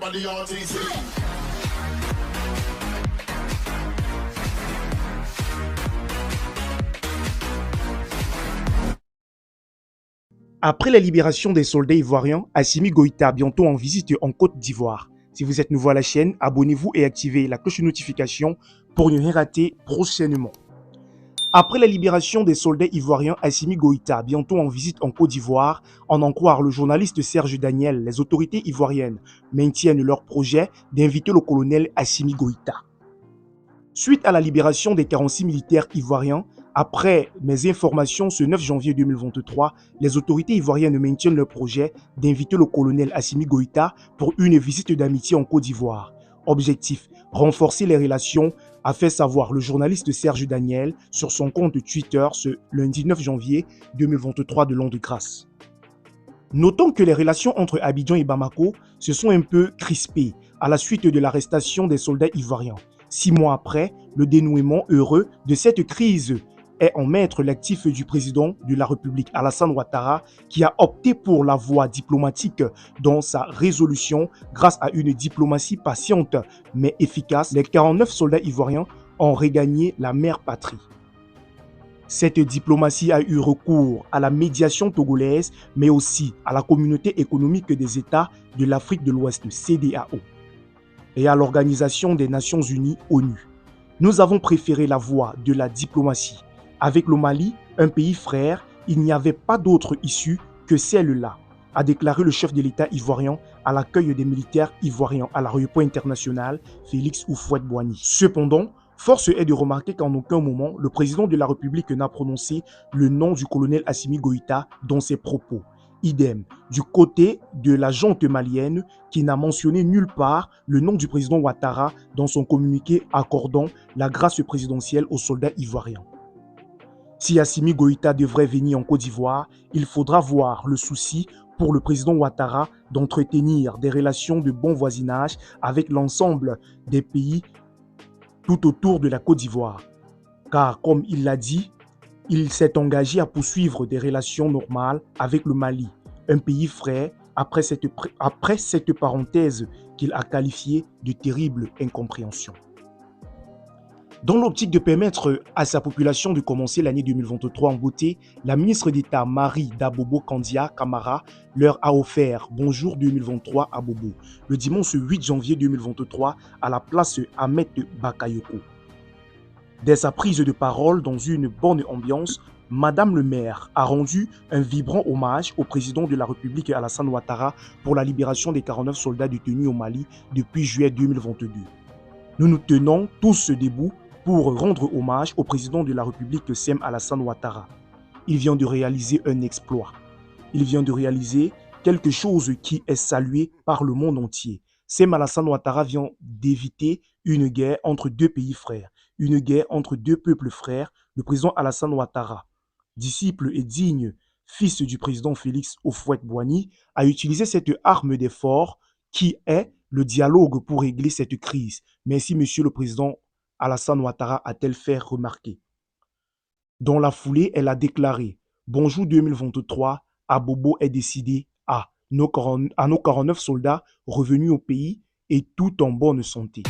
everybody RTC. Après la libération des soldats ivoiriens, Assimi Goïta bientôt en visite en Côte d'Ivoire. Si vous êtes nouveau à la chaîne, abonnez-vous et activez la cloche de notification pour ne rien rater prochainement. Après la libération des soldats ivoiriens, Assimi Goïta bientôt en visite en Côte d'Ivoire, en croire le journaliste Serge Daniel, les autorités ivoiriennes maintiennent leur projet d'inviter le colonel Assimi Goïta. Suite à la libération des 46 militaires ivoiriens, après mes informations ce 9 janvier 2023, les autorités ivoiriennes maintiennent leur projet d'inviter le colonel Assimi Goïta pour une visite d'amitié en Côte d'Ivoire. Objectif, renforcer les relations, a fait savoir le journaliste Serge Daniel sur son compte Twitter ce lundi 9 janvier 2023 de l'an de grâce. Notons que les relations entre Abidjan et Bamako se sont un peu crispées à la suite de l'arrestation des soldats ivoiriens. 6 mois après, le dénouement heureux de cette crise est en maître l'actif du président de la République Alassane Ouattara qui a opté pour la voie diplomatique dans sa résolution grâce à une diplomatie patiente mais efficace. Les 49 soldats ivoiriens ont regagné la mère patrie. Cette diplomatie a eu recours à la médiation togolaise mais aussi à la communauté économique des États de l'Afrique de l'Ouest, CEDEAO, et à l'Organisation des Nations Unies, ONU. Nous avons préféré la voie de la diplomatie. Avec le Mali, un pays frère, il n'y avait pas d'autre issue que celle-là, a déclaré le chef de l'État ivoirien à l'accueil des militaires ivoiriens à l'aéroport international Félix Houphouët-Boigny. Cependant, force est de remarquer qu'en aucun moment, le président de la République n'a prononcé le nom du colonel Assimi Goïta dans ses propos. Idem du côté de la junte malienne qui n'a mentionné nulle part le nom du président Ouattara dans son communiqué accordant la grâce présidentielle aux soldats ivoiriens. Si Assimi Goïta devrait venir en Côte d'Ivoire, il faudra voir le souci pour le président Ouattara d'entretenir des relations de bon voisinage avec l'ensemble des pays tout autour de la Côte d'Ivoire. Car comme il l'a dit, il s'est engagé à poursuivre des relations normales avec le Mali, un pays frère, après cette parenthèse qu'il a qualifiée de terrible incompréhension. Dans l'optique de permettre à sa population de commencer l'année 2023 en beauté, la ministre d'État Marie Dabobo Kandia Camara leur a offert Bonjour 2023 à Bobo le dimanche 8 janvier 2023 à la place Ahmed Bakayoko. Dès sa prise de parole dans une bonne ambiance, Madame le maire a rendu un vibrant hommage au président de la République Alassane Ouattara pour la libération des 49 soldats détenus au Mali depuis juillet 2022. Nous nous tenons tous debout pour rendre hommage au président de la République Sem Alassane Ouattara. Il vient de réaliser un exploit. Il vient de réaliser quelque chose qui est salué par le monde entier. Sem Alassane Ouattara vient d'éviter une guerre entre deux pays frères, une guerre entre deux peuples frères. Le président Alassane Ouattara, disciple et digne fils du président Félix Houphouët-Boigny, a utilisé cette arme d'effort qui est le dialogue pour régler cette crise. Merci, monsieur le président Alassane Ouattara, a-t-elle fait remarquer. Dans la foulée, elle a déclaré « Bonjour 2023, Abobo est décidé à nos 49 soldats revenus au pays et tout en bonne santé. »